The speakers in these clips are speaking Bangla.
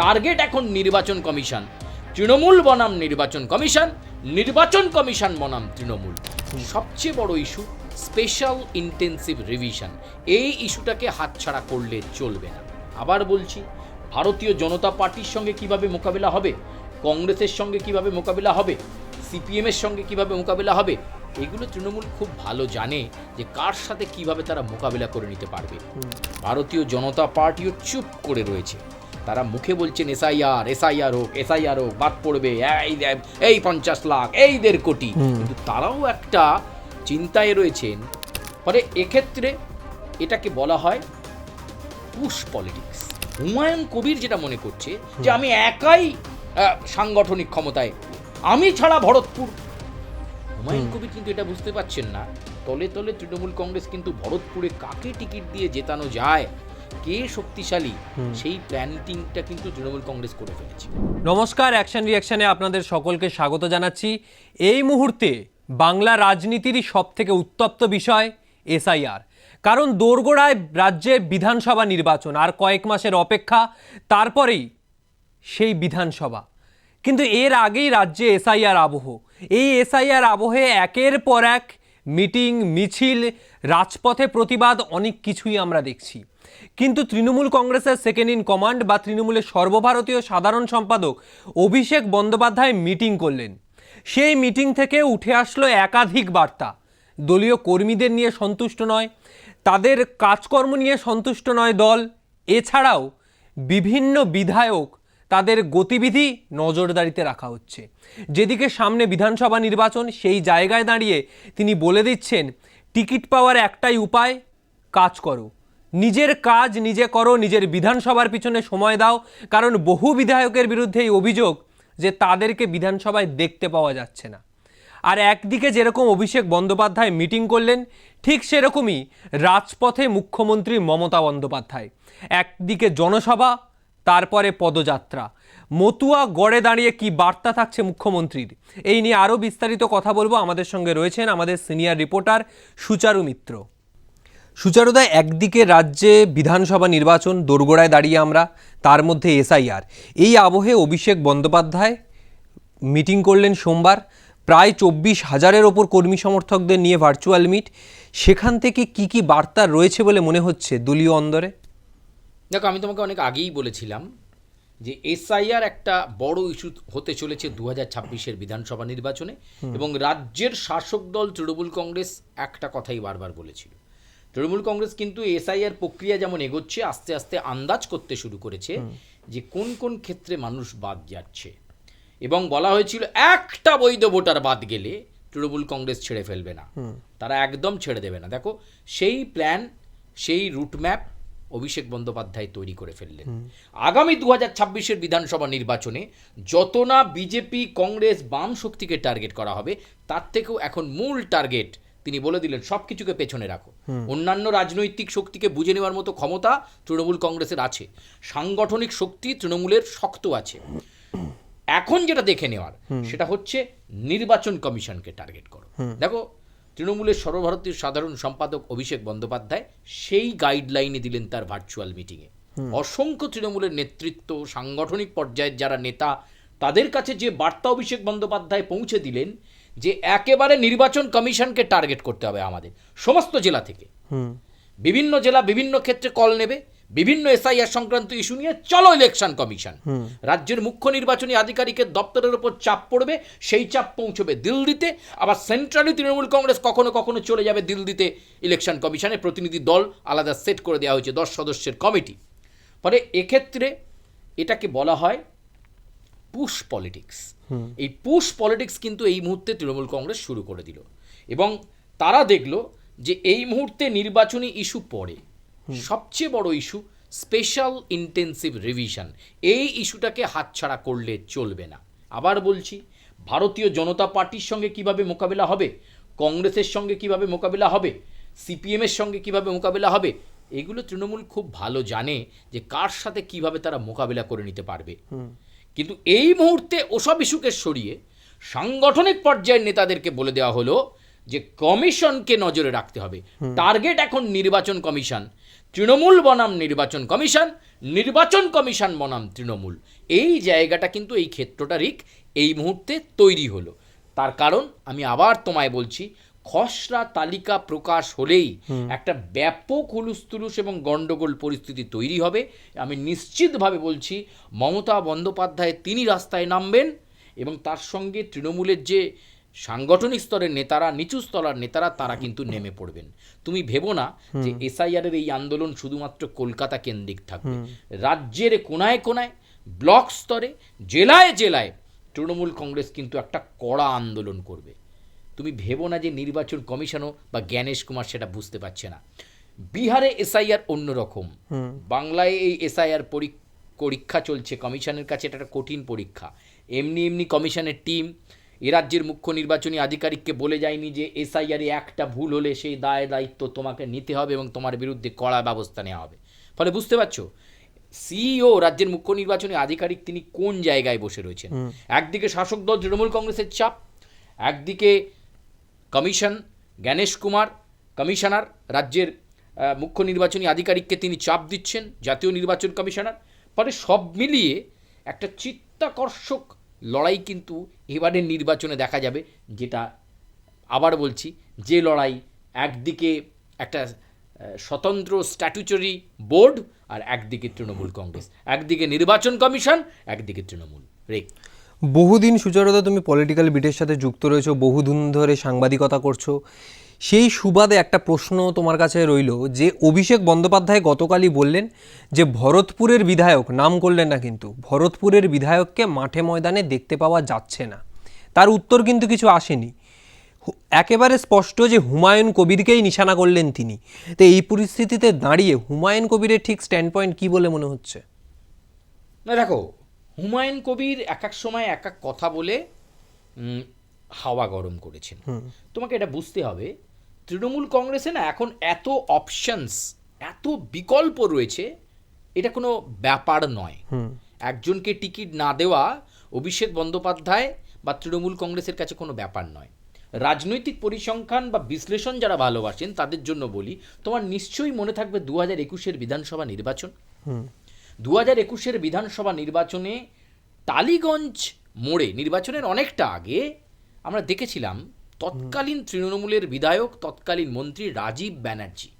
টার্গেট এখন নির্বাচন কমিশন। তৃণমূল বনাম নির্বাচন কমিশন, নির্বাচন কমিশন বনাম তৃণমূল। সবচেয়ে বড় ইস্যু স্পেশাল ইন্টেন্সিভ রিভিশন। এই ইস্যুটাকে হাতছাড়া করলে চলবে না। আবার বলছি, ভারতীয় জনতা পার্টির সঙ্গে কিভাবে মোকাবিলা হবে, কংগ্রেসের সঙ্গে কিভাবে মোকাবিলা হবে, সিপিএমের সঙ্গে কিভাবে মোকাবিলা হবে, এগুলো তৃণমূল খুব ভালো জানে যে কার সাথে কিভাবে তারা মোকাবিলা করে নিতে পারবে। ভারতীয় জনতা পার্টিও চুপ করে রয়েছে। তারা মুখে বলছেন এসআইআর হোক, বাদ পড়বে এই 50 লাখ, এই 1.5 কোটি, কিন্তু তারাও একটা চিন্তায় রয়েছেন। ফলে এক্ষেত্রে এটাকে বলা হয় পুশ পলিটিক্স। হুমায়ুন কবির যেটা মনে করছে যে আমি একাই সাংগঠনিক ক্ষমতায়, আমি ছাড়া ভরতপুর। হুমায়ুন কবির কিন্তু এটা বুঝতে পারছেন না, তলে তলে তৃণমূল কংগ্রেস কিন্তু ভরতপুরে কাকে টিকিট দিয়ে জেতানো যায়, কে শক্তিশালী, সেই প্ল্যানিংটা কিন্তু তৃণমূল কংগ্রেস করে ফেলেছে। নমস্কার, অ্যাকশন রিয়াকশনে আপনাদের সকলকে স্বাগত জানাচ্ছি। এই মুহূর্তে বাংলা রাজনীতিরই সবথেকে উত্তপ্ত বিষয় এসআইআর। কারণ দোরগোড়ায় রাজ্যের বিধানসভা নির্বাচন, আর কয়েক মাসের অপেক্ষা, তারপরেই সেই বিধানসভা। কিন্তু এর আগেই রাজ্যে এসআইআর আবহ। এই এসআইআর আবহে একের পর এক মিটিং, মিছিল, রাজপথে প্রতিবাদ, অনেক কিছুই আমরা দেখছি। কিন্তু তৃণমূল কংগ্রেসের সেকেন্ড ইন কমান্ড বা তৃণমূলের সর্বভারতীয় সাধারণ সম্পাদক অভিষেক বন্দ্যোপাধ্যায় মিটিং করলেন। সেই মিটিং থেকে উঠে আসলো একাধিক বার্তা। দলীয় কর্মীদের নিয়ে সন্তুষ্ট নয়, তাদের কাজকর্ম নিয়ে সন্তুষ্ট নয় দল। এছাড়াও বিভিন্ন বিধায়ক, তাদের গতিবিধি নজরদারিতে রাখা হচ্ছে। যেদিকে সামনে বিধানসভা নির্বাচন, সেই জায়গায় দাঁড়িয়ে তিনি বলে দিচ্ছেন টিকিট পাওয়ার একটাই উপায়, কাজ করো, নিজের কাজ নিজে করো, নিজের বিধানসভার পিছনে সময় দাও। কারণ বহু বিধায়কের বিরুদ্ধে এই অভিযোগ যে তাদেরকে বিধানসভায় দেখতে পাওয়া যাচ্ছে না। আর একদিকে যেরকম অভিষেক বন্দ্যোপাধ্যায় মিটিং করলেন, ঠিক সেরকমই রাজপথে মুখ্যমন্ত্রী মমতা বন্দ্যোপাধ্যায়। একদিকে জনসভা, তারপরে পদযাত্রা। মতুয়া গড়ে দাঁড়িয়ে কি বার্তা থাকছে মুখ্যমন্ত্রীর, এই নিয়ে আরও বিস্তারিত কথা বলবো। আমাদের সঙ্গে রয়েছেন আমাদের সিনিয়র রিপোর্টার সুচারু মিত্র। সুচারুদা, একদিকে রাজ্যে বিধানসভা নির্বাচন, দোরগোড়ায় দাঁড়িয়ে আমরা, তার মধ্যে এসআইআর। এই আবহে অভিষেক বন্দ্যোপাধ্যায় মিটিং করলেন সোমবার, প্রায় 24,000-এর ওপর কর্মী সমর্থকদের নিয়ে ভার্চুয়াল মিট। সেখান থেকে কি কি বার্তা রয়েছে বলে মনে হচ্ছে দলীয় অন্দরে? দেখো, আমি তোমাকে অনেক আগেই বলেছিলাম যে এসআইআর একটা বড় ইস্যু হতে চলেছে 2026-এর বিধানসভা নির্বাচনে, এবং রাজ্যের শাসক দল তৃণমূল কংগ্রেস একটা কথাই বারবার বলেছিল। তৃণমূল কংগ্রেস কিন্তু এসআইআর প্রক্রিয়া যেমন এগোচ্ছে, আস্তে আস্তে আন্দাজ করতে শুরু করেছে যে কোন কোন ক্ষেত্রে মানুষ বাদ যাচ্ছে, এবং বলা হয়েছিল একটা বৈধ ভোটার বাদ গেলে তৃণমূল কংগ্রেস ছেড়ে ফেলবে না, তারা একদম ছেড়ে দেবে না। দেখো, সেই প্ল্যান, সেই রুটম্যাপ অভিষেক বন্দ্যোপাধ্যায় তৈরি করে ফেললেন। আগামী 2026-এর বিধানসভা নির্বাচনে যত না বিজেপি, কংগ্রেস, বাম শক্তিকে টার্গেট করা হবে, তার থেকেও এখন মূল টার্গেট তিনি বলে দিলেন সব কিছুকে পেছনে রাখো। অন্যান্য রাজনৈতিক শক্তিকে বুঝে নেওয়ার মতো ক্ষমতা তৃণমূল কংগ্রেসের আছে, সাংগঠনিক শক্তি তৃণমূলের শক্ত আছে। এখন যেটা দেখে নেওয়ার সেটা হচ্ছে নির্বাচন কমিশনকে টার্গেট করো। দেখো, তৃণমূলের সর্বভারতীয় সাধারণ সম্পাদক অভিষেক বন্দ্যোপাধ্যায় সেই গাইডলাইনে দিলেন তার ভার্চুয়াল মিটিংয়ে। অসংখ্য তৃণমূলের নেতৃত্ব, সাংগঠনিক পর্যায়ের যারা নেতা, তাদের কাছে যে বার্তা অভিষেক বন্দ্যোপাধ্যায় পৌঁছে দিলেন যে একেবারে নির্বাচন কমিশনকে টার্গেট করতে হবে আমাদের সমস্ত জেলা থেকে। বিভিন্ন জেলা বিভিন্ন ক্ষেত্রে কল নেবে, বিভিন্ন এসআইআর সংক্রান্ত ইস্যু নিয়ে চলো ইলেকশন কমিশন। রাজ্যের মুখ্য নির্বাচনী আধিকারিকের দপ্তরের উপর চাপ পড়বে, সেই চাপ পৌঁছবে দিল্লিতে। আবার সেন্ট্রালি তৃণমূল কংগ্রেস কখনো কখনো চলে যাবে দিল্লিতে ইলেকশন কমিশনের প্রতিনিধি দল আলাদা সেট করে দেওয়া হয়েছে, 10 সদস্যের কমিটি। ফলে এক্ষেত্রে এটাকে বলা হয় পুশ পলিটিক্স। এই পুশ পলিটিক্স কিন্তু এই মুহূর্তে তৃণমূল কংগ্রেস শুরু করে দিল, এবং তারা দেখলো যে এই মুহূর্তে নির্বাচনী ইস্যু পড়ে। সবচেয়ে বড় ইস্যু স্পেশাল ইন্টেন্সিভ রিভিশন। এই ইস্যুটাকে হাতছাড়া করলে চলবে না। আবার বলছি, ভারতীয় জনতা পার্টির সঙ্গে কিভাবে মোকাবিলা হবে, কংগ্রেসের সঙ্গে কিভাবে মোকাবিলা হবে, সিপিএমের সঙ্গে কিভাবে মোকাবিলা হবে, এগুলো তৃণমূল খুব ভালো জানে যে কার সাথে কিভাবে তারা মোকাবিলা করে নিতে পারবে। কিন্তু এই মুহূর্তে ওসব ইস্যুকে সরিয়ে সাংগঠনিক পর্যায়ের নেতাদেরকে বলে দেওয়া হলো যে কমিশনকে নজরে রাখতে হবে। টার্গেট এখন নির্বাচন কমিশন, তৃণমূল বনাম নির্বাচন কমিশন, নির্বাচন কমিশন বনাম তৃণমূল। এই জায়গাটা কিন্তু, এই ক্ষেত্রটা রিক এই মুহূর্তে তৈরি হলো। তার কারণ আমি আবার তোমায় বলছি, খসড়া তালিকা প্রকাশ হলেই একটা ব্যাপক হুলুস্থুলুস এবং গণ্ডগোল পরিস্থিতি তৈরি হবে। আমি নিশ্চিতভাবে বলছি, মমতা বন্দ্যোপাধ্যায় তিনি রাস্তায় নামবেন এবং তার সঙ্গে তৃণমূলের যে সাংগঠনিক স্তরের নেতারা, নিচু স্তরের নেতারা, তারা কিন্তু নেমে পড়বেন। তুমি ভেবো না যে এসআইআরের এই আন্দোলন শুধুমাত্র কলকাতা কেন্দ্রিক থাকবে। রাজ্যের কোনায় কোনায়, ব্লক স্তরে, জেলায় জেলায় তৃণমূল কংগ্রেস কিন্তু একটা কড়া আন্দোলন করবে। তুমি ভেবো না যে নির্বাচন কমিশনও বা জ্ঞানেশ কুমার সেটা বুঝতে পারছে না। বিহারে এসআইআর অন্যরকম, বাংলায় এই এসআইআর পরীক্ষা চলছে কমিশনের কাছে, এটা একটা কঠিন পরীক্ষা। এমনি কমিশনের টিম এ রাজ্যের মুখ্য নির্বাচনী আধিকারিককে বলে যায়নি যে এসআইআরে একটা ভুল হলে সেই দায়িত্ব তোমাকে নিতে হবে এবং তোমার বিরুদ্ধে কড়া ব্যবস্থা নেওয়া হবে। ফলে বুঝতে পারছো সিইও, রাজ্যের মুখ্য নির্বাচনী আধিকারিক, তিনি কোন জায়গায় বসে রয়েছেন। একদিকে শাসক দল তৃণমূল কংগ্রেসের চাপ, একদিকে কমিশন, জ্ঞানেশ কুমার কমিশনার, রাজ্যের মুখ্য নির্বাচনী আধিকারিককে তিনি চাপ দিচ্ছেন, জাতীয় নির্বাচন কমিশনার। ফলে সব মিলিয়ে একটা চিত্তাকর্ষক লড়াই কিন্তু এবারের নির্বাচনে দেখা যাবে, যেটা আবার বলছি, যে লড়াই একদিকে একটা স্বতন্ত্র স্ট্যাটুটরি বোর্ড আর একদিকে তৃণমূল কংগ্রেস, একদিকে নির্বাচন কমিশন, একদিকে তৃণমূল। রেক বহুদিন সুচরিতা তুমি পলিটিক্যাল বিটের সাথে যুক্ত রয়েছো, বহুদিন ধরে সাংবাদিকতা করছো। সেই সুবাদে একটা প্রশ্ন তোমার কাছে রইল যে অভিষেক বন্দ্যোপাধ্যায় গতকালই বললেন যে ভরতপুরের বিধায়ক, নাম করলেন না কিন্তু, ভরতপুরের বিধায়ককে মাঠে ময়দানে দেখতে পাওয়া যাচ্ছে না। তার উত্তর কিন্তু কিছু আসেনি। একেবারে স্পষ্ট যে হুমায়ুন কবিরকেই নিশানা করলেন তিনি। তো এই পরিস্থিতিতে দাঁড়িয়ে হুমায়ুন কবিরের ঠিক স্ট্যান্ড পয়েন্ট কী বলে মনে হচ্ছে? না দেখো, হুমায়ুন কবির এক এক সময় এক এক কথা বলে হাওয়া গরম করেছেন। তোমাকে এটা বুঝতে হবে, তৃণমূল কংগ্রেসে না এখন এত অপশনস, এত বিকল্প রয়েছে, এটা কোনো ব্যাপার নয়। একজনকে টিকিট না দেওয়া অভিষেক বন্দ্যোপাধ্যায় বা তৃণমূল কংগ্রেসের কাছে কোনো ব্যাপার নয়। রাজনৈতিক পরিসংখ্যান বা বিশ্লেষণ যারা ভালোবাসেন তাদের জন্য বলি, তোমার নিশ্চয়ই মনে থাকবে 2021-এর বিধানসভা নির্বাচন। 2021-এর বিধানসভা নির্বাচনে টালিগঞ্জ মোড়ে, নির্বাচনের অনেকটা আগে, আমরা দেখেছিলাম তৎকালীন তৃণমূলের বিধায়ক, তৎকালীন মন্ত্রী রাজীব ব্যানার্জি,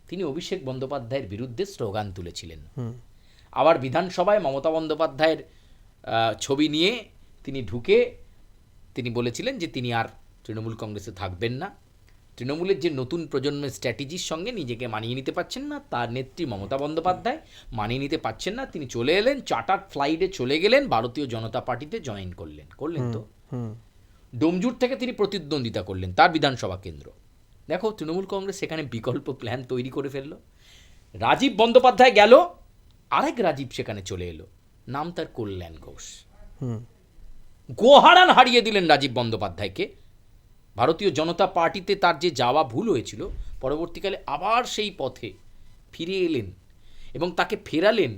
তিনি অভিষেক বন্দ্যোপাধ্যায়ের বিরুদ্ধে স্লোগান তুলেছিলেন। আবার বিধানসভায় মমতা বন্দ্যোপাধ্যায়ের ছবি নিয়ে তিনি ঢুকে তিনি বলেছিলেন যে তিনি আর তৃণমূল কংগ্রেসে থাকবেন না। তৃণমূলের যে নতুন প্রজন্মের স্ট্র্যাটেজির সঙ্গে নিজেকে মানিয়ে নিতে পারছেন না, তার নেত্রী মমতা বন্দ্যোপাধ্যায় মানিয়ে নিতে পারছেন না, তিনি চলে এলেন, চার্টার্ড ফ্লাইটে চলে গেলেন, ভারতীয় জনতা পার্টিতে জয়েন করলেন তো ডোমজুর থেকে তিনি প্রতিদ্বন্দ্বিতা করলেন তার বিধানসভা কেন্দ্র। দেখো, তৃণমূল কংগ্রেস সেখানে বিকল্প প্ল্যান তৈরি করে ফেললো। রাজীব বন্দ্যোপাধ্যায় গেল, আরেক রাজীব সেখানে চলে এলো, নাম তার কল্যাণ ঘোষ। গোহারান হারিয়ে দিলেন রাজীব বন্দ্যোপাধ্যায়কে। ভারতীয় জনতা পার্টিতে তার যে যাওয়া ভুল হয়েছিল, পরবর্তীকালে আবার সেই পথে ফিরে এলেন এবং তাকে ফেরালেন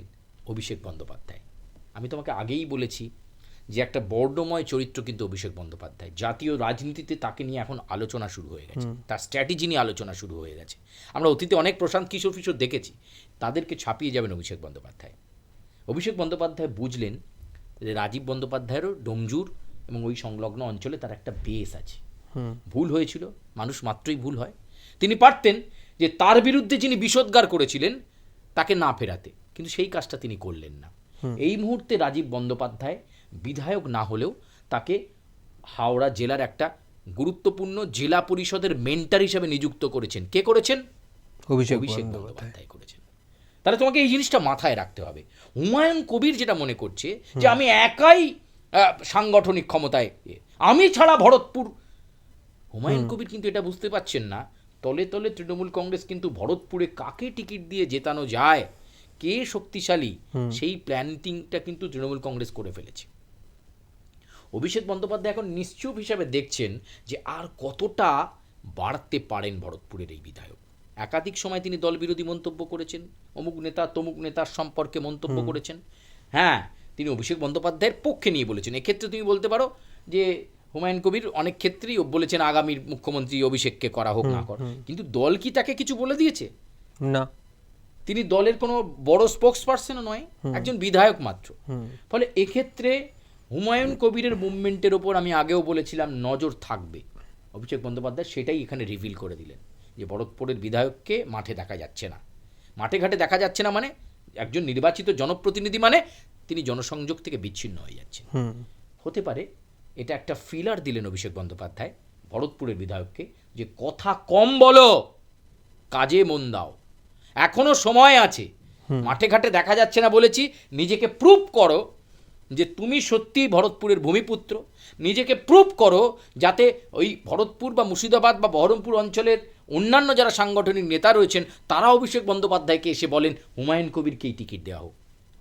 অভিষেক বন্দ্যোপাধ্যায়। আমি তোমাকে আগেই বলেছি যে একটা বর্ণময় চরিত্র কিন্তু অভিষেক বন্দ্যোপাধ্যায়। জাতীয় রাজনীতিতে তাকে নিয়ে এখন আলোচনা শুরু হয়ে গেছে, তার স্ট্র্যাটেজি নিয়ে আলোচনা শুরু হয়ে গেছে। আমরা অতীতে অনেক প্রশান্ত কিশোর দেখেছি, তাদেরকে ছাপিয়ে যাবেন অভিষেক বন্দ্যোপাধ্যায়। অভিষেক বন্দ্যোপাধ্যায় বুঝলেন যে রাজীব বন্দ্যোপাধ্যায়েরও ডোমজুর এবং ওই সংলগ্ন অঞ্চলে তার একটা বেস আছে। ভুল হয়েছিল, মানুষ মাত্রই ভুল হয়। তিনি পারতেন যে তার বিরুদ্ধে যিনি বিষোদ্গার করেছিলেন তাকে না ফেরাতে, কিন্তু সেই কাজটা তিনি করলেন না। এই মুহূর্তে রাজীব বন্দ্যোপাধ্যায় বিধায়ক না হলেও তাকে হাওড়া জেলার একটা গুরুত্বপূর্ণ জেলা পরিষদের মেন্টার হিসেবে নিযুক্ত করেছেন। কে করেছেন? অভিষেক বন্দ্যোপাধ্যায় করেছেন। তাহলে তোমাকে এই জিনিসটা মাথায় রাখতে হবে। হুমায়ুন কবির যেটা মনে করছে যে আমি একাই সাংগঠনিক ক্ষমতায়, আমি ছাড়া ভরতপুর, হুমায়ুন কবির কিন্তু এটা বুঝতে পারছেন না, তলে তলে তৃণমূল কংগ্রেস কিন্তু ভরতপুরে কাকে টিকিট দিয়ে জেতানো যায়, কে শক্তিশালী, সেই প্ল্যানিংটা কিন্তু তৃণমূল কংগ্রেস করে ফেলেছে। অভিষেক বন্দ্যোপাধ্যায় এখন নিশ্চুপ হিসাবে দেখছেন যে আর কতটা বাড়তে পারেন ভরতপুরের এই বিধায়ক। একাধিক সময় তিনি দলবিরোধী মন্তব্য করেছেন, অমুক নেতা তমুক নেতার সম্পর্কে মন্তব্য করেছেন। হ্যাঁ, তিনি অভিষেক বন্দ্যোপাধ্যায়ের পক্ষে নিয়ে বলেছেন। এক্ষেত্রে তুমি বলতে পারো যে হুমায়ুন কবির অনেক ক্ষেত্রেই বলেছেন আগামীর মুখ্যমন্ত্রী অভিষেককে করা হোক না কর, কিন্তু দল কি তাকে কিছু বলে দিয়েছে? না। তিনি দলের কোনো বড় স্পোক্স পার্সনও নয়, একজন বিধায়ক মাত্র। ফলে এক্ষেত্রে হুমায়ুন কবিরের মুভমেন্টের ওপর আমি আগেও বলেছিলাম নজর থাকবে। অভিষেক বন্দ্যোপাধ্যায় সেটাই এখানে রিভিল করে দিলেন যে ভরতপুরের বিধায়ককে মাঠে দেখা যাচ্ছে না। মাঠে ঘাটে দেখা যাচ্ছে না মানে একজন নির্বাচিত জনপ্রতিনিধি মানে তিনি জনসংযোগ থেকে বিচ্ছিন্ন হয়ে যাচ্ছেন। হতে পারে এটা একটা ফিলার দিলেন অভিষেক বন্দ্যোপাধ্যায় ভরতপুরের বিধায়ককে, যে কথা কম বলো, কাজে মন দাও, এখনো সময় আছে। মাঠে ঘাটে দেখা যাচ্ছে না বলেছি, নিজেকে প্রুভ করো যে তুমি সত্যি ভরতপুরের ভূমিপুত্র, নিজেকে প্রুভ করো যাতে ওই ভরতপুর বা মুর্শিদাবাদ বা বহরমপুর অঞ্চলের অন্যান্য যারা সাংগঠনিক নেতা রয়েছেন তারা অভিষেক বন্দ্যোপাধ্যায়কে এসে বলেন হুমায়ুন কবিরকেই টিকিট দেওয়া হোক।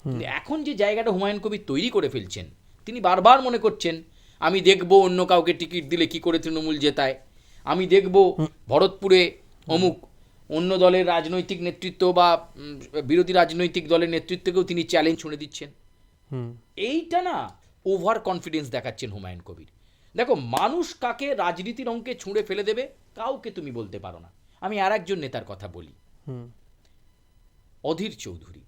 কিন্তু এখন যে জায়গাটা হুমায়ুন কবির তৈরি করে ফেলছেন, তিনি বারবার মনে করছেন আমি দেখব অন্য কাউকে টিকিট দিলে কি করে তৃণমূল জেতায়, আমি দেখব ভরতপুরে অমুক, অন্য দলের রাজনৈতিক নেতৃত্ব বা বিরোধী রাজনৈতিক দলের নেতৃত্বকেও তিনি চ্যালেঞ্জ ছুঁড়ে দিচ্ছেন। এইটা না ওভার কনফিডেন্স দেখাচ্ছেন হুমায়ুন কবির। দেখো, মানুষ কাকে রাজনীতির অঙ্কে ছুঁড়ে ফেলে দেবে কাউকে তুমি বলতে পারো না। আমি আর একজন নেতার কথা বলি, অধীর চৌধুরী।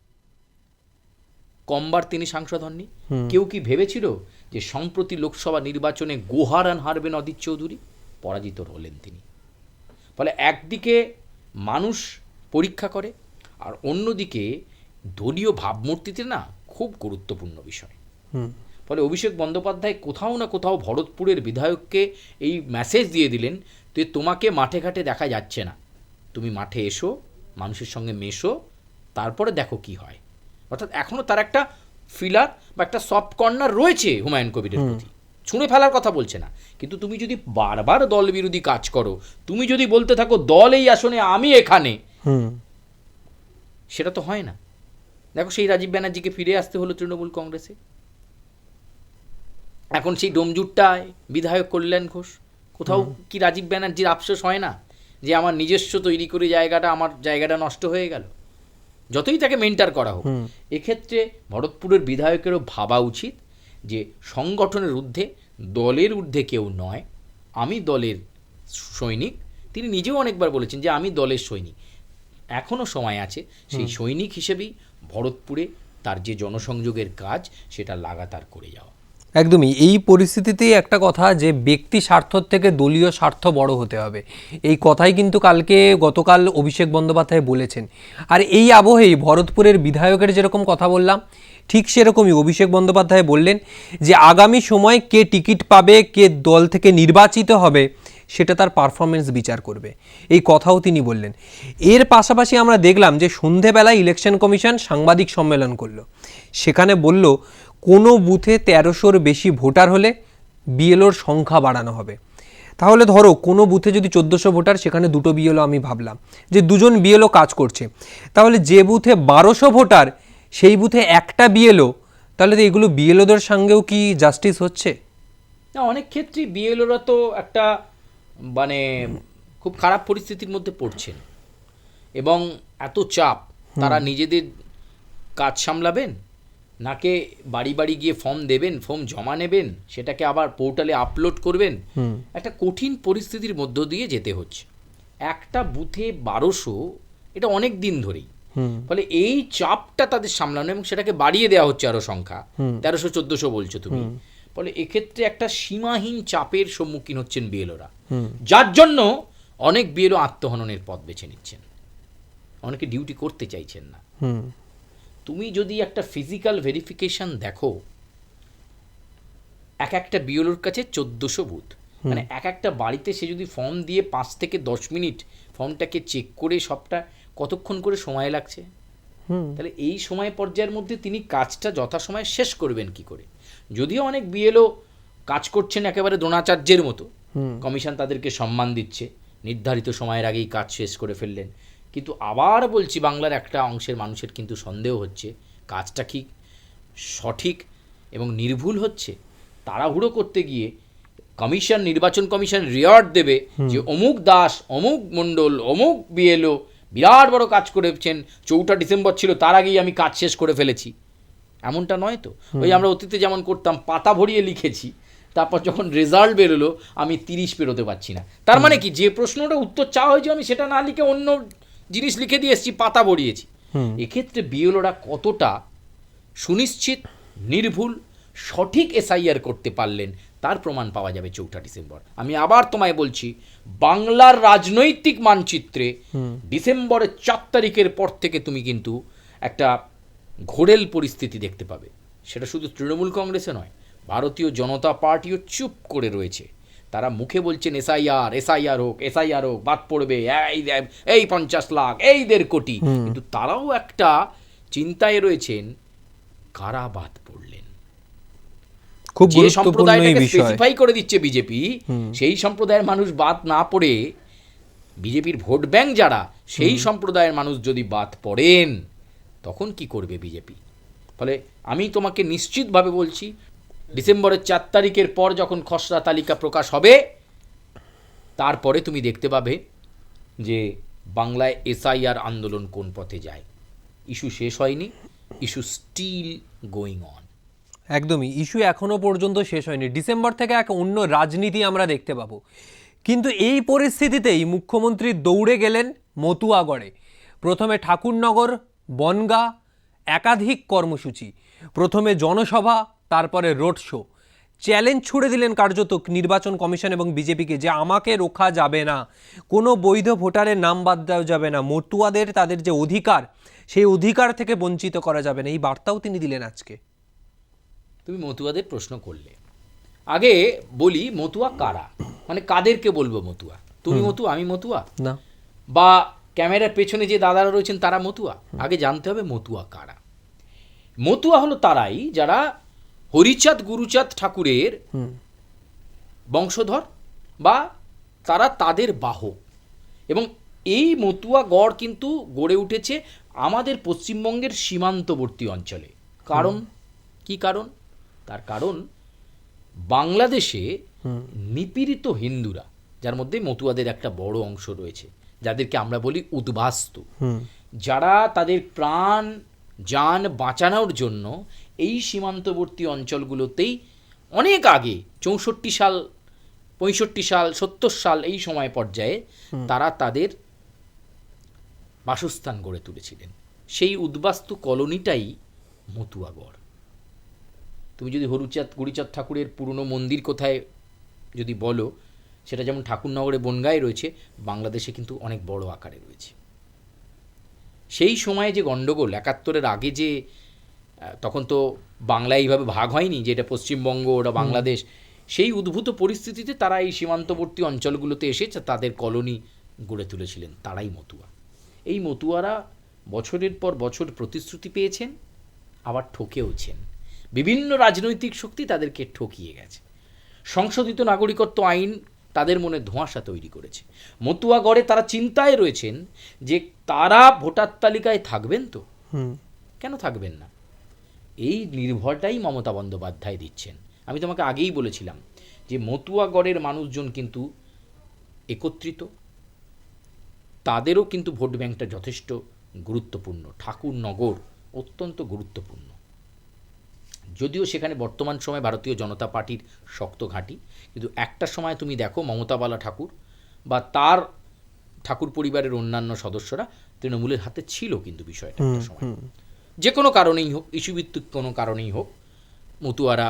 কমবার তিনি সাংসদ হননি। কেউ কি ভেবেছিল যে সম্প্রতি লোকসভা নির্বাচনে গোহারান হারবেন অধীর চৌধুরী? পরাজিত হলেন তিনি। ফলে একদিকে মানুষ পরীক্ষা করে, আর অন্যদিকে দলীয় ভাবমূর্তিতে না খুব গুরুত্বপূর্ণ বিষয়। ফলে অভিষেক বন্দ্যোপাধ্যায় কোথাও না কোথাও ভরতপুরের বিধায়ককে এই মেসেজ দিয়ে দিলেন যে তোমাকে মাঠে ঘাটে দেখা যাচ্ছে না, তুমি মাঠে এসো, মানুষের সঙ্গে মেশো, তারপরে দেখো কি হয়। অর্থাৎ এখনও তার একটা ফিলার বা একটা সফট কর্নার রয়েছে হুমায়ুন কবিরের প্রতি, ছুঁড়ে ফেলার কথা বলছে না। কিন্তু তুমি যদি বারবার দল বিরোধী কাজ করো, তুমি যদি বলতে থাকো দল এই আসনে আমি এখানে, সেটা তো হয় না। দেখো, সেই রাজীব ব্যানার্জিকে ফিরে আসতে হলো তৃণমূল কংগ্রেসে। এখন সেই ডোমজুটটায় বিধায়ক কল্যাণ ঘোষ। কোথাও কি রাজীব ব্যানার্জির আফসোস হয় না যে আমার নিজস্ব তৈরি করে আমার জায়গাটা নষ্ট হয়ে গেল? যতই তাকে মেন্টার করা হোক, এক্ষেত্রে ভরতপুরের বিধায়কেরও ভাবা উচিত যে সংগঠনের ঊর্ধ্বে, দলের ঊর্ধ্বে কেউ নয়, আমি দলের সৈনিক। তিনি নিজেও অনেকবার বলেছেন যে আমি দলের সৈনিক। এখনও সময় আছে সেই সৈনিক হিসেবেই ভরতপুরে তার যে জনসংযোগের কাজ সেটা লাগাতার করে যাওয়া। একদমই। এই পরিস্থিতিতেই একটা কথা, যে ব্যক্তি স্বার্থ থেকে দলীয় স্বার্থ বড় হতে হবে, এই কথাই কিন্তু গতকাল অভিষেক বন্দ্যোপাধ্যায় বলেছেন। আর এই আবহেই ভরতপুরের বিধায়কের যেরকম কথা বললাম, ঠিক সেরকমই অভিষেক বন্দ্যোপাধ্যায় বললেন যে আগামী সময় কে টিকিট পাবে, কে দল থেকে নির্বাচিত হবে, সেটা তার পারফরমেন্স বিচার করবে, এই কথাও তিনি বললেন। এর পাশাপাশি আমরা দেখলাম যে সন্ধেবেলায় ইলেকশন কমিশন সাংবাদিক সম্মেলন করলো। সেখানে বলল কোনো বুথে 1300-র বেশি ভোটার হলে বিএলওর সংখ্যা বাড়ানো হবে। তাহলে ধরো কোনো বুথে যদি 1400 ভোটার, সেখানে 2টো বিএলও, আমি ভাবলাম যে 2জন বিএলও কাজ করছে, তাহলে যে বুথে 1200 ভোটার সেই বুথে একটা বিএলও, তাহলে তো এগুলো বিএলওদের সঙ্গেও কি জাস্টিস হচ্ছে? না, অনেক ক্ষেত্রেই বিএলওরা তো একটা খুব খারাপ পরিস্থিতির মধ্যে পড়ছেন, এবং এত চাপ, তারা নিজেদের কাজ সামলাবেন নাকে বাড়ি বাড়ি গিয়ে ফর্ম দেবেন, ফর্ম জমা নেবেন, সেটাকে আবার পোর্টালে আপলোড করবেন, একটা কঠিন পরিস্থিতির মধ্য দিয়ে যেতে হচ্ছে। একটা বুথে 1200, এটা অনেক দিন ধরেই। ফলে এই চাপটা তাদের সামলানো, এবং সেটাকে বাড়িয়ে দেওয়া হচ্ছে আরো সংখ্যা, 1300-1400 বলছো তুমি। ফলে এক্ষেত্রে একটা সীমাহীন চাপের সম্মুখীন হচ্ছেন বিএলওরা, যার জন্য অনেক বিএলও আত্মহননের পথ বেছে নিচ্ছেন, অনেকে ডিউটি করতে চাইছেন না। তুমি যদি একটা ফিজিক্যাল ভেরিফিকেশন দেখো, একটা বিএলওর কাছে 1400 বুথ, মানে একটা বাড়িতে সে যদি ফর্ম দিয়ে 5 থেকে 10 মিনিট ফর্মটাকে চেক করে সবটা কতক্ষণ করে সময় লাগছে? তাহলে এই সময় পর্যায়ের মধ্যে তিনি কাজটা যথাসময়ে শেষ করবেন কি করে? যদিও অনেক বিএলও কাজ করছেন একেবারে দ্রোণাচার্যের মতো, কমিশন তাদেরকে সম্মান দিচ্ছে, নির্ধারিত সময়ের আগেই কাজ শেষ করে ফেললেন, কিন্তু আবার বলছি, বাংলার একটা অংশের মানুষের কিন্তু সন্দেহ হচ্ছে কাজটা কি সঠিক এবং নির্ভুল হচ্ছে। তাড়াহুড়ো করতে গিয়ে কমিশন, নির্বাচন কমিশন রিওয়ার্ড দেবে যে অমুক দাস, অমুক মণ্ডল, অমুক বিএলও বিরাট বড় কাজ করেছেন, 4টা ডিসেম্বর ছিল, তার আগেই আমি কাজ শেষ করে ফেলেছি। এমনটা নয় তো। ওই আমরা অতীতে যেমন করতাম, পাতা ভরিয়ে লিখেছি, তারপর যখন রেজাল্ট বেরোলো আমি 30 পেরোতে পারছি না। তার মানে কি, যে প্রশ্নটা উত্তর চাওয়া হয়েছে আমি সেটা না লিখে অন্য জিনিস লিখে দিয়ে এসেছি, পাতা বড়িয়েছি। এক্ষেত্রে বিএলওরা কতটা সুনিশ্চিত, নির্ভুল, সঠিক এসআইআর করতে পারলেন তার প্রমাণ পাওয়া যাবে 4 ডিসেম্বর। আমি আবার তোমায় বলছি, বাংলার রাজনৈতিক মানচিত্রে ডিসেম্বরের 4 তারিখের পর থেকে তুমি কিন্তু একটা ঘোরেল পরিস্থিতি দেখতে পাবে। সেটা শুধু তৃণমূল কংগ্রেসে নয়, ভারতীয় জনতা পার্টিও চুপ করে রয়েছে। তারা মুখে বলছেন এসআইআর, এসআইআর হোক, এসআইআর হোক, বাদ পড়বে এই 50 লাখ, এই 1.5 কোটি, কিন্তু তারাও একটা চিন্তায় রয়েছেন কারা বাদ পড়লেন। খুব যে গুরুত্বপূর্ণ এই সম্প্রদায়টাকে বিষয়। স্পেসিফাই করে দিচ্ছে বিজেপি, সেই সম্প্রদায়ের মানুষ বাদ না পড়ে বিজেপির ভোট ব্যাংক যারা, সেই সম্প্রদায়ের মানুষ যদি বাদ পড়েন তখন কি করবে বিজেপি? ফলে আমি তোমাকে নিশ্চিতভাবে বলছি, ডিসেম্বরের 4 তারিখের পর যখন খসড়া তালিকা প্রকাশ হবে, তারপরে তুমি দেখতে পাবে যে বাংলায় এসআইআর আন্দোলন কোন পথে যায়। ইস্যু শেষ হয়নি, ইস্যু স্টিল গোয়িং অন। একদমই, ইস্যু এখনো পর্যন্ত শেষ হয়নি। ডিসেম্বর থেকে এক অন্য রাজনীতি আমরা দেখতে পাবো। কিন্তু এই পরিস্থিতিতেই মুখ্যমন্ত্রী দৌড়ে গেলেন মতুয়াগড়ে। প্রথমে ঠাকুরনগর, বনগাঁ, একাধিক কর্মসূচি, প্রথমে জনসভা, তারপরে রোড শো। চ্যালেঞ্জ ছুড়ে দিলেন কার্যত নির্বাচন কমিশন এবং বিজেপিকে যে আমাকে রোখা যাবে না, কোনো বৈধ ভোটারের নাম বাদ দেওয়া যাবে না, মতুয়াদের তাদের যে অধিকার সেই অধিকার থেকে বঞ্চিত করা যাবে না, এই বার্তাও তিনি দিলেন আজকে। তুমি মতুয়াদের প্রশ্ন করলে, আগে বলি মতুয়া কারা, মানে কাদেরকে বলবো মতুয়া? তুমি মতুয়া, আমি মতুয়া, না, বা ক্যামেরার পেছনে যে দাদারা রয়েছেন তারা মতুয়া? আগে জানতে হবে মতুয়া কারা। মতুয়া হলো তারাই যারা হরিচাঁদ গুরুচাঁদ ঠাকুরের বংশধর বা তারা তাদের বাহক। এবং এই মতুয়া গড় কিন্তু গড়ে উঠেছে আমাদের পশ্চিমবঙ্গের সীমান্তবর্তী অঞ্চলে। কারণ কি কারণ? তার কারণ বাংলাদেশে নিপীড়িত হিন্দুরা, যার মধ্যে মতুয়াদের একটা বড় অংশ রয়েছে, যাদেরকে আমরা বলি উদ্বাস্তু, যারা তাদের প্রাণ যান বাঁচানোর জন্য এই সীমান্তবর্তী অঞ্চলগুলোতেই অনেক আগে 64 সাল, 65 সাল, 70 সাল এই সময় পর্যায়ে তারা তাদের বাসস্থান গড়ে তুলেছিলেন। সেই উদ্বাস্তু কলোনিটাই মতুয়াগড়। তুমি যদি গুরুচাঁদ ঠাকুরের পুরনো মন্দির কোথায় যদি বলো, সেটা যেমন ঠাকুরনগরে বনগাঁয়ে রয়েছে, বাংলাদেশে কিন্তু অনেক বড় আকারে রয়েছে। সেই সময়ে যে গণ্ডগোল, 71-এর আগে যে, তখন তো বাংলা এইভাবে ভাগ হয়নি যে এটা পশ্চিমবঙ্গ ওটা বাংলাদেশ, সেই উদ্ভূত পরিস্থিতিতে তারা এই সীমান্তবর্তী অঞ্চলগুলোতে এসে তাদের কলোনি গড়ে তুলেছিলেন, তারাই মতুয়া। এই মতুয়ারা বছরের পর বছর প্রতিশ্রুতি পেয়েছেন, আবার ঠকেওছেন। বিভিন্ন রাজনৈতিক শক্তি তাদেরকে ঠকিয়ে গেছে। সংশোধিত নাগরিকত্ব আইন তাদের মনে ধোঁয়াশা তৈরি করেছে। মতুয়াগড়ে তারা চিন্তায় রয়েছেন যে তারা ভোটার তালিকায় থাকবেন তো, কেন থাকবেন না? এই নির্ভরটাই মমতা বন্দ্যোপাধ্যায় দিচ্ছেন। আমি তোমাকে আগেই বলেছিলাম যে মতুয়াগড়ের মানুষজন কিন্তু একত্রিত, তাদেরও কিন্তু ভোট ব্যাংকটা যথেষ্ট গুরুত্বপূর্ণ। ঠাকুরনগর অত্যন্ত গুরুত্বপূর্ণ, যদিও সেখানে বর্তমান সময়ে ভারতীয় জনতা পার্টির শক্ত ঘাঁটি, কিন্তু একটা সময় তুমি দেখো মমতাবালা ঠাকুর বা তার ঠাকুর পরিবারের অন্যান্য সদস্যরা তৃণমূলের হাতে ছিল কিন্তু বিষয়টা একটা সময়। যে কোনো কারণেই হোক, ইস্যুভিত্তিক কোনো কারণেই হোক, মতুয়ারা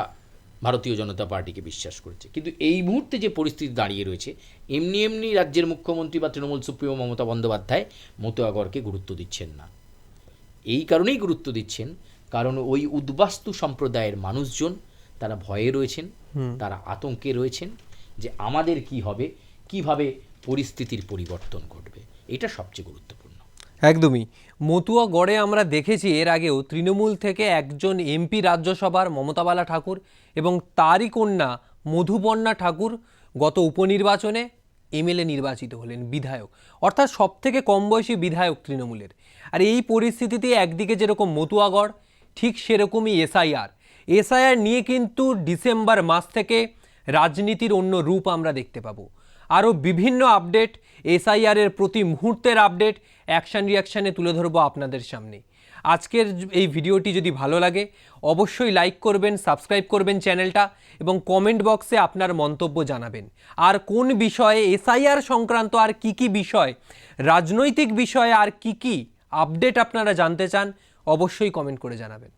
ভারতীয় জনতা পার্টিকে বিশ্বাস করেছে। কিন্তু এই মুহূর্তে যে পরিস্থিতি দাঁড়িয়ে রয়েছে, এমনি এমনি রাজ্যের মুখ্যমন্ত্রী বা তৃণমূল সুপ্রিমো মমতা বন্দ্যোপাধ্যায় মতুয়াগড়কে গুরুত্ব দিচ্ছেন না। এই কারণেই গুরুত্ব দিচ্ছেন কারণ ওই উদ্বাস্তু সম্প্রদায়ের মানুষজন তারা ভয়ে রয়েছেন, তারা আতঙ্কে রয়েছেন যে আমাদের কি হবে, কিভাবে পরিস্থিতির পরিবর্তন ঘটবে। এটা সবচেয়ে গুরুত্বপূর্ণ। একদমই। মতুয়াগড়ে আমরা দেখেছি এর আগেও তৃণমূল থেকে একজন এমপি রাজ্যসভার মমতাবালা ঠাকুর এবং তারই কন্যা মধুপর্ণা ঠাকুর গত উপনির্বাচনে এমএলএ নির্বাচিত হলেন, বিধায়ক, অর্থাৎ সব থেকে কম বয়সী বিধায়ক তৃণমূলের। আর এই পরিস্থিতিতে একদিকে যেরকম মতুয়াগড়, ঠিক সেরকমই এসআইআর নিয়ে কিন্তু ডিসেম্বর মাস থেকে রাজনীতির অন্য রূপ আমরা দেখতে পাবো। আরও বিভিন্ন আপডেট, এসআইআরের প্রতি মুহূর্তের আপডেট অ্যাকশন রিয়াকশানে তুলে ধরবো আপনাদের সামনে। আজকের এই ভিডিওটি যদি ভালো লাগে অবশ্যই লাইক করবেন, সাবস্ক্রাইব করবেন চ্যানেলটা এবং কমেন্ট বক্সে আপনার মন্তব্য জানাবেন। আর কোন বিষয়ে এসআইআর সংক্রান্ত আর কি বিষয়, রাজনৈতিক বিষয়ে আর কি আপডেট আপনারা জানতে চান অবশ্যই কমেন্ট করে জানাবেন।